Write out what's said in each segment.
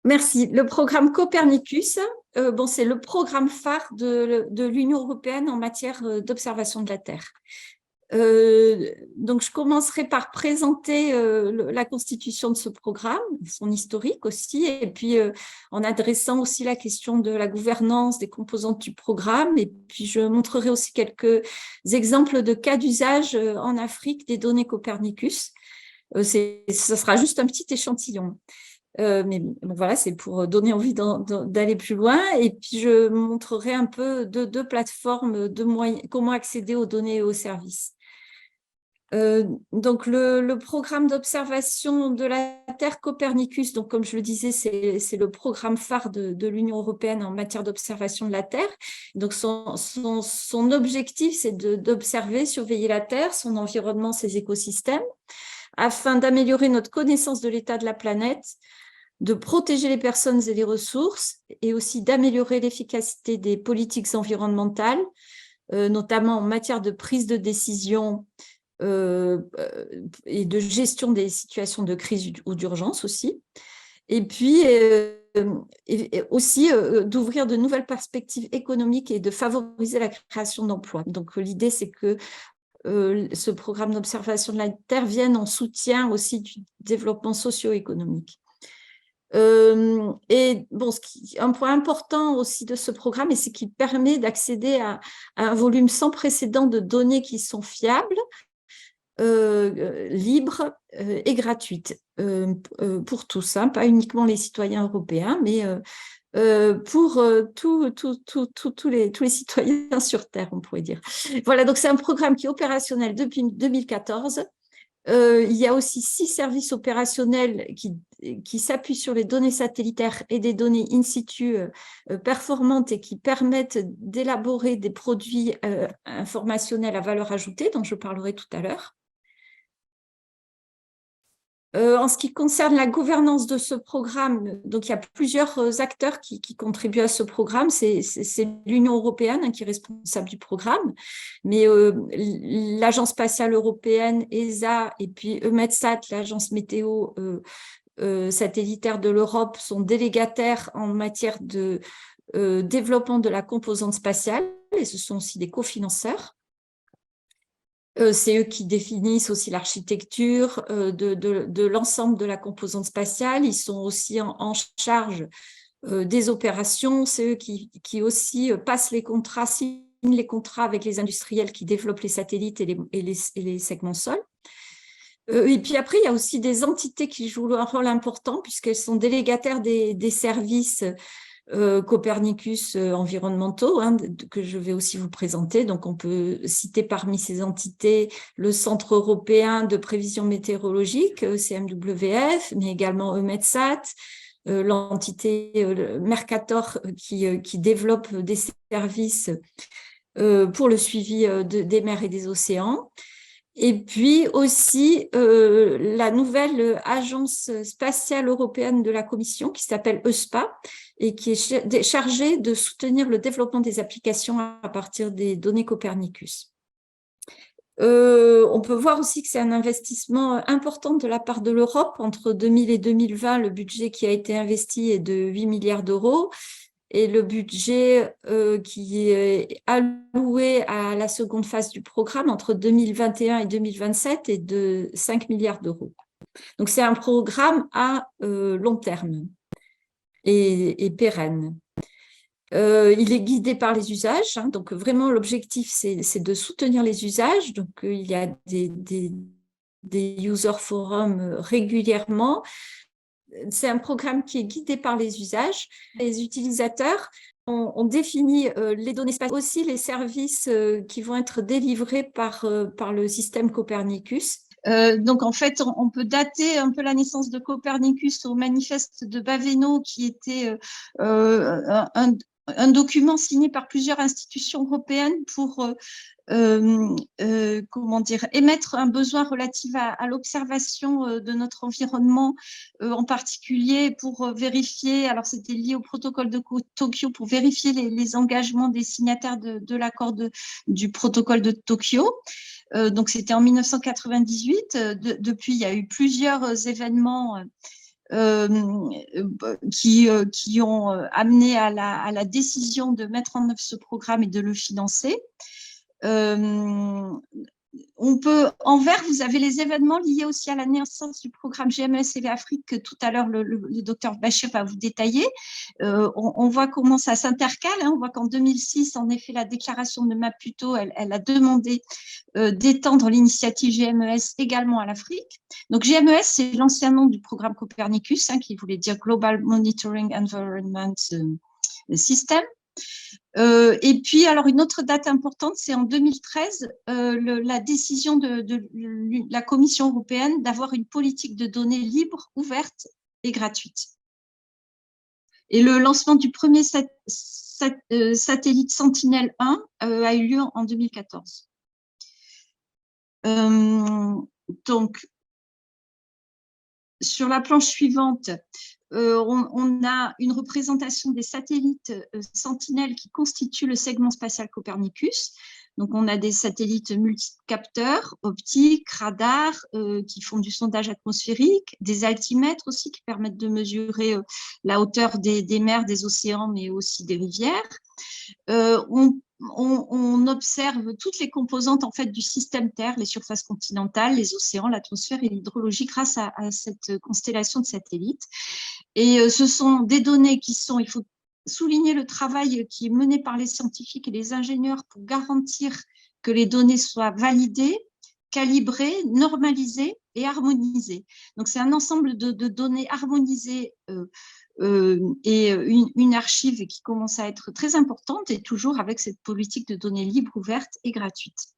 Merci. Le programme Copernicus, c'est le programme phare de l'Union européenne en matière d'observation de la Terre. Donc, je commencerai par présenter la constitution de ce programme, son historique aussi, et puis en adressant aussi la question de la gouvernance des composantes du programme, et puis je montrerai aussi quelques exemples de cas d'usage en Afrique des données Copernicus. Ça sera juste un petit échantillon. Mais bon, voilà, c'est pour donner envie d'aller plus loin. Et puis, je montrerai un peu deux plateformes de moyens, comment accéder aux données et aux services. Donc, le programme d'observation de la Terre Copernicus, donc comme je le disais, c'est le programme phare de l'Union européenne en matière d'observation de la Terre. Donc, son objectif, c'est d'observer, surveiller la Terre, son environnement, ses écosystèmes, afin d'améliorer notre connaissance de l'état de la planète, de protéger les personnes et les ressources, et aussi d'améliorer l'efficacité des politiques environnementales, notamment en matière de prise de décision et de gestion des situations de crise ou d'urgence aussi. Et puis, et aussi d'ouvrir de nouvelles perspectives économiques et de favoriser la création d'emplois. Donc, l'idée, c'est que ce programme d'observation de la Terre vienne en soutien aussi du développement socio-économique. Et bon, un point important aussi de ce programme, c'est qu'il permet d'accéder à un volume sans précédent de données qui sont fiables, libres et gratuites pour tous, hein, pas uniquement les citoyens européens, mais pour tous les citoyens sur Terre, on pourrait dire. Voilà, donc c'est un programme qui est opérationnel depuis 2014. Il y a aussi 6 services opérationnels qui s'appuient sur les données satellitaires et des données in situ performantes et qui permettent d'élaborer des produits informationnels à valeur ajoutée, dont je parlerai tout à l'heure. En ce qui concerne la gouvernance de ce programme, donc il y a plusieurs acteurs qui contribuent à ce programme. C'est l'Union européenne qui est responsable du programme, mais l'Agence spatiale européenne, ESA, et puis EUMETSAT, l'agence météo satellitaire de l'Europe, sont délégataires en matière de développement de la composante spatiale, et ce sont aussi des cofinanceurs. C'est eux qui définissent aussi l'architecture de l'ensemble de la composante spatiale. Ils sont aussi en charge des opérations. C'est eux qui aussi passent les contrats, signent les contrats avec les industriels qui développent les satellites et les segments sol. Et puis après, il y a aussi des entités qui jouent un rôle important puisqu'elles sont délégataires des services Copernicus environnementaux, hein, que je vais aussi vous présenter. Donc, on peut citer parmi ces entités le Centre européen de prévision météorologique, CMWF, mais également EUMETSAT, l'entité Mercator qui développe des services pour le suivi des mers et des océans. Et puis aussi la nouvelle agence spatiale européenne de la Commission qui s'appelle ESPA et qui est chargée de soutenir le développement des applications à partir des données Copernicus. On peut voir aussi que c'est un investissement important de la part de l'Europe. Entre 2000 et 2020, le budget qui a été investi est de 8 milliards d'euros. Et le budget qui est alloué à la seconde phase du programme entre 2021 et 2027 est de 5 milliards d'euros. Donc, c'est un programme à long terme et pérenne. Il est guidé par les usages. Hein, donc, vraiment, l'objectif, c'est de soutenir les usages. Donc, il y a des user forums régulièrement. C'est un programme qui est guidé par les usages. Les utilisateurs ont défini les données spatiales, aussi les services qui vont être délivrés par le système Copernicus. Donc, en fait, on peut dater un peu la naissance de Copernicus au manifeste de Baveno, qui était un document signé par plusieurs institutions européennes pour émettre un besoin relatif à l'observation de notre environnement, en particulier pour vérifier, alors c'était lié au protocole de Tokyo, pour vérifier les engagements des signataires de l'accord du protocole de Tokyo. Donc c'était en 1998. Depuis, il y a eu plusieurs événements qui ont amené à la décision de mettre en œuvre ce programme et de le financer. En vert, vous avez les événements liés aussi à la naissance du programme GMES et Afrique que tout à l'heure le docteur Bachir va vous détailler. On voit comment ça s'intercale. On voit qu'en 2006, en effet, la déclaration de Maputo, elle a demandé d'étendre l'initiative GMES également à l'Afrique. Donc GMES, c'est l'ancien nom du programme Copernicus, qui voulait dire Global Monitoring Environment System. Et puis, alors, une autre date importante, c'est en 2013, la décision de la Commission européenne d'avoir une politique de données libre, ouverte et gratuite. Et le lancement du premier satellite Sentinelle-1 a eu lieu en 2014. Donc, sur la planche suivante, on a une représentation des satellites Sentinelle qui constituent le segment spatial Copernicus. Donc, on a des satellites multicapteurs, optiques, radars, qui font du sondage atmosphérique, des altimètres aussi qui permettent de mesurer la hauteur des mers, des océans, mais aussi des rivières. On observe toutes les composantes en fait du système Terre, les surfaces continentales, les océans, l'atmosphère et l'hydrologie grâce à cette constellation de satellites. Et ce sont des données qui sont, il faut souligner le travail qui est mené par les scientifiques et les ingénieurs pour garantir que les données soient validées, calibrées, normalisées et harmonisées. Donc c'est un ensemble de données harmonisées et une archive qui commence à être très importante et toujours avec cette politique de données libres, ouvertes et gratuites.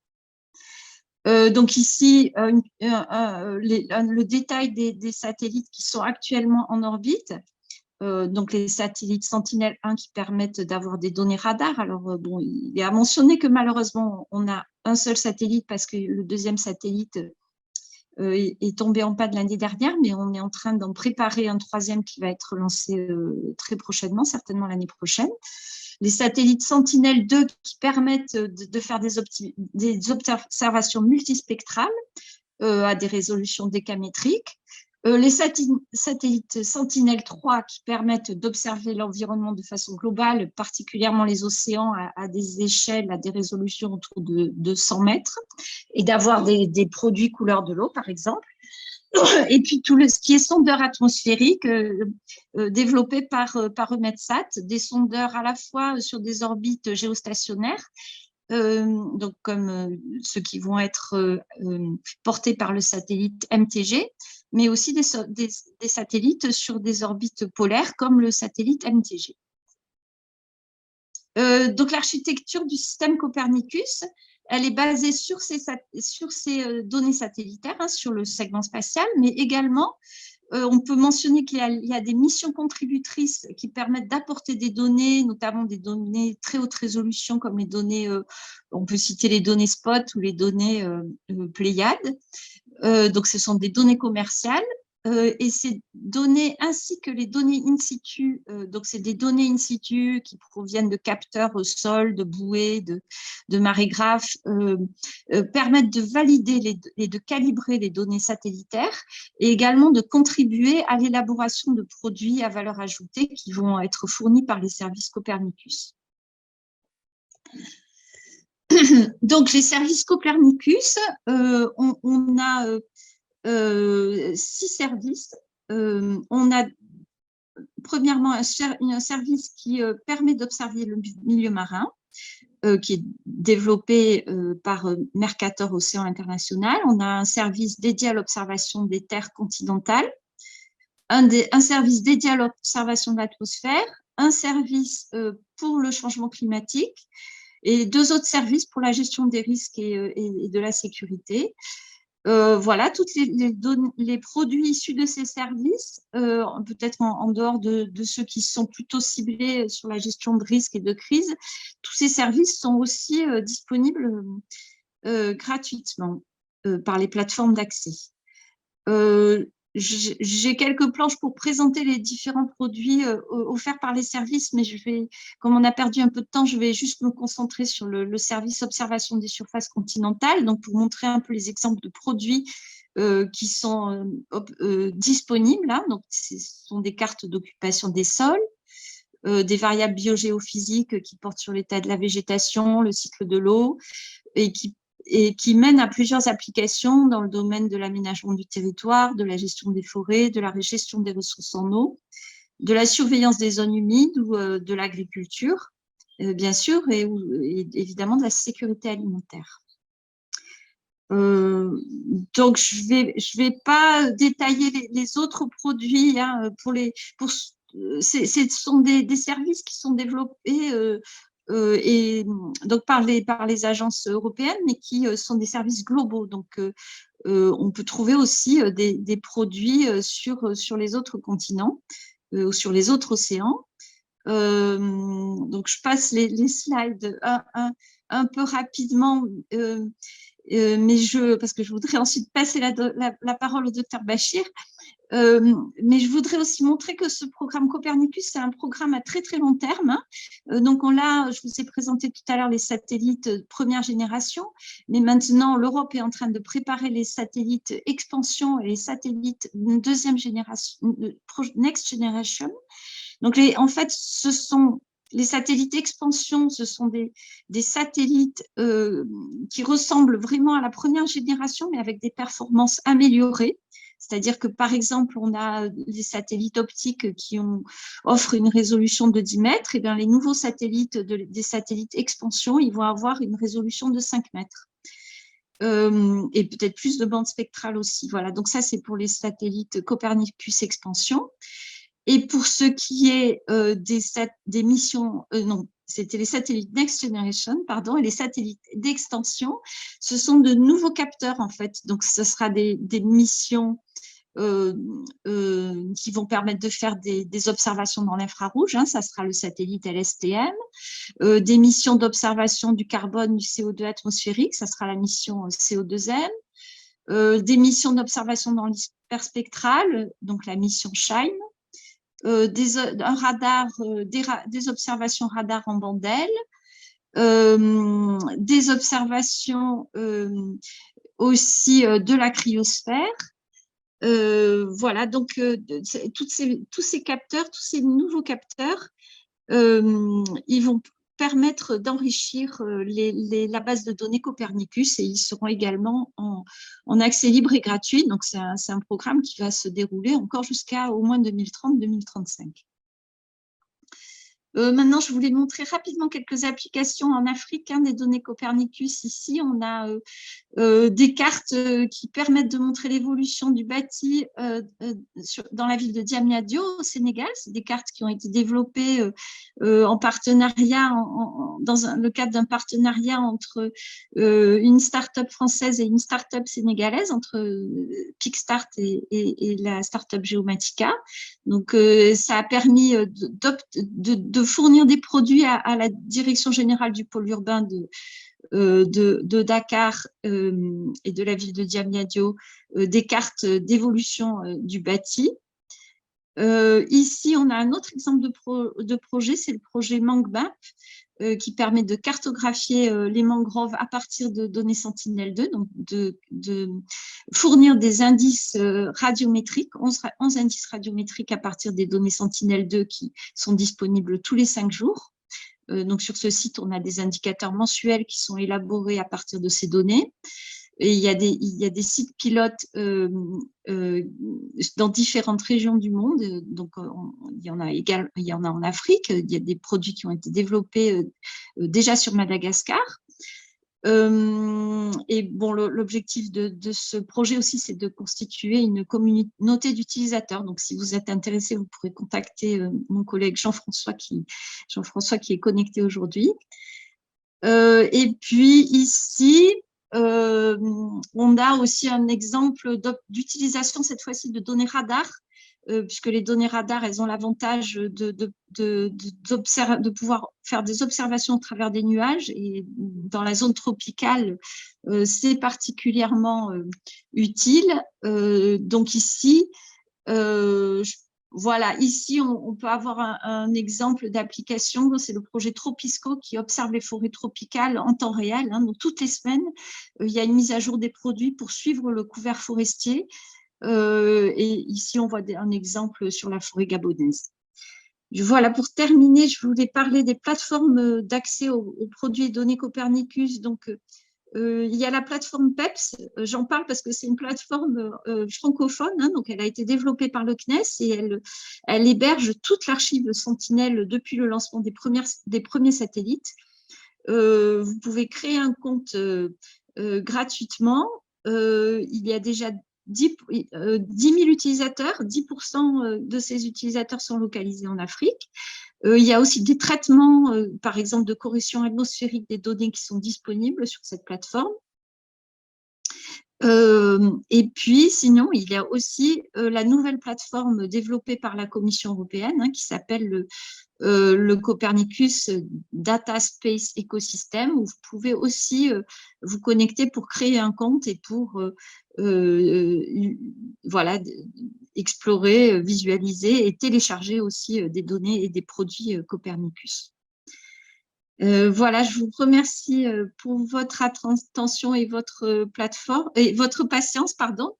Donc ici, le détail des satellites qui sont actuellement en orbite. Donc les satellites Sentinelle-1 qui permettent d'avoir des données radar. Alors bon, il est à mentionner que malheureusement, on a un seul satellite parce que le deuxième satellite est tombé en panne l'année dernière, mais on est en train d'en préparer un troisième qui va être lancé très prochainement, certainement l'année prochaine. Les satellites Sentinelle-2 qui permettent de faire des observations multispectrales à des résolutions décamétriques. Les satellites Sentinelle-3 qui permettent d'observer l'environnement de façon globale, particulièrement les océans à des échelles, à des résolutions autour de 100 mètres, et d'avoir des produits couleur de l'eau, par exemple. Et puis tout ce qui est sondeurs atmosphériques développés par EUMETSAT, des sondeurs à la fois sur des orbites géostationnaires, donc comme ceux qui vont être portés par le satellite MTG, mais aussi des satellites sur des orbites polaires comme le satellite MTG. Donc l'architecture du système Copernicus, elle est basée sur ces données satellitaires, sur le segment spatial, mais également on peut mentionner qu'il y a des missions contributrices qui permettent d'apporter des données, notamment des données très haute résolution, comme les données, on peut citer les données SPOT ou les données Pléiades. Donc, ce sont des données commerciales. Et ces données, ainsi que les données in situ, donc c'est des données in situ qui proviennent de capteurs au sol, de bouées, de marégraphes, permettent de valider et de calibrer les données satellitaires et également de contribuer à l'élaboration de produits à valeur ajoutée qui vont être fournis par les services Copernicus. Donc, les services Copernicus, on a 6 services. On a premièrement un service qui permet d'observer le milieu marin, qui est développé par Mercator Océan International. On a un service dédié à l'observation des terres continentales, un service dédié à l'observation de l'atmosphère, un service pour le changement climatique et 2 autres services pour la gestion des risques et de la sécurité. Voilà, tous les produits issus de ces services, peut-être en dehors de ceux qui sont plutôt ciblés sur la gestion de risques et de crise, tous ces services sont aussi disponibles gratuitement par les plateformes d'accès. J'ai quelques planches pour présenter les différents produits offerts par les services, mais comme on a perdu un peu de temps, je vais juste me concentrer sur le service observation des surfaces continentales, donc pour montrer un peu les exemples de produits qui sont disponibles, hein. Donc, ce sont des cartes d'occupation des sols, des variables biogéophysiques qui portent sur l'état de la végétation, le cycle de l'eau, et qui mènent à plusieurs applications dans le domaine de l'aménagement du territoire, de la gestion des forêts, de la gestion des ressources en eau, de la surveillance des zones humides ou de l'agriculture, bien sûr, et évidemment de la sécurité alimentaire. Donc, je vais pas détailler les autres produits, hein, ce sont des services qui sont développés et donc par les agences européennes, mais qui sont des services globaux. Donc, on peut trouver aussi des produits sur les autres continents ou sur les autres océans. Donc, je passe les slides un peu rapidement, mais parce que je voudrais ensuite passer la parole au docteur Bachir. Mais je voudrais aussi montrer que ce programme Copernicus, c'est un programme à très très long terme, hein. Donc je vous ai présenté tout à l'heure les satellites première génération, mais maintenant l'Europe est en train de préparer les satellites expansion et les satellites deuxième génération, next generation. Donc en fait, ce sont les satellites expansion, ce sont des satellites qui ressemblent vraiment à la première génération, mais avec des performances améliorées. C'est-à-dire que, par exemple, on a des satellites optiques qui offrent une résolution de 10 mètres. Et bien, les nouveaux satellites, des satellites expansion, ils vont avoir une résolution de 5 mètres. Et peut-être plus de bandes spectrales aussi. Voilà, donc ça, c'est pour les satellites Copernicus expansion. Et pour ce qui est des missions, non, c'était les satellites Next Generation, pardon, et les satellites d'extension, ce sont de nouveaux capteurs, en fait. Donc, ce sera des missions qui vont permettre de faire des observations dans l'infrarouge, hein, ça sera le satellite LSTM, des missions d'observation du carbone, du CO2 atmosphérique, ça sera la mission CO2M, des missions d'observation dans l'hyperspectral, donc la mission SHINE, un radar, des observations radar en bande L, des observations aussi de la cryosphère. Voilà, donc tous ces capteurs, tous ces nouveaux capteurs, ils vont permettre d'enrichir la base de données Copernicus, et ils seront également en accès libre et gratuit. Donc, c'est un programme qui va se dérouler encore jusqu'à au moins 2030-2035. Maintenant, je voulais montrer rapidement quelques applications en Afrique, hein, des données Copernicus. Ici, on a des cartes qui permettent de montrer l'évolution du bâti dans la ville de Diamniadio au Sénégal. C'est des cartes qui ont été développées en partenariat, dans le cadre d'un partenariat entre une start-up française et une start-up sénégalaise, entre Pickstart et la start-up Geomatica. Donc, ça a permis de fournir des produits à la Direction générale du pôle urbain de Dakar et de la ville de Diamniadio, des cartes d'évolution du bâti. Ici, on a un autre exemple de projet, c'est le projet MangueMap, qui permet de cartographier les mangroves à partir de données Sentinelle-2, donc de fournir des indices radiométriques, 11 indices radiométriques à partir des données Sentinelle-2 qui sont disponibles tous les 5 jours. Donc, sur ce site, on a des indicateurs mensuels qui sont élaborés à partir de ces données. Et il y a des sites pilotes dans différentes régions du monde. Donc, il y en a en Afrique. Il y a des produits qui ont été développés déjà sur Madagascar. Et bon, l'objectif de ce projet aussi, c'est de constituer une communauté d'utilisateurs. Donc, si vous êtes intéressé, vous pourrez contacter mon collègue Jean-François qui est connecté aujourd'hui. Et puis ici, on a aussi un exemple d'utilisation cette fois-ci de données radar, puisque les données radar, elles ont l'avantage de pouvoir faire des observations au travers des nuages, et dans la zone tropicale, c'est particulièrement utile. Donc ici, Voilà, ici, on peut avoir un exemple d'application. C'est le projet Tropisco qui observe les forêts tropicales en temps réel. Hein. Donc, toutes les semaines, il y a une mise à jour des produits pour suivre le couvert forestier. Et ici, on voit un exemple sur la forêt gabonaise. Voilà, pour terminer, je voulais parler des plateformes d'accès aux produits et données Copernicus. Donc, il y a la plateforme PEPS, j'en parle parce que c'est une plateforme francophone, hein, donc elle a été développée par le CNES et elle héberge toute l'archive Sentinelle depuis le lancement des premiers satellites. Vous pouvez créer un compte gratuitement. Il y a déjà 10 000 utilisateurs, 10% de ces utilisateurs sont localisés en Afrique. Il y a aussi des traitements, par exemple, de correction atmosphérique des données qui sont disponibles sur cette plateforme. Et puis, sinon, il y a aussi la nouvelle plateforme développée par la Commission européenne qui s'appelle le Copernicus Data Space Ecosystem, où vous pouvez aussi vous connecter pour créer un compte et pour voilà, explorer, visualiser et télécharger aussi des données et des produits Copernicus. Voilà, je vous remercie pour votre attention et votre plateforme et votre patience, pardon.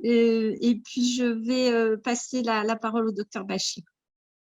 Et puis je vais passer la parole au docteur Bachir.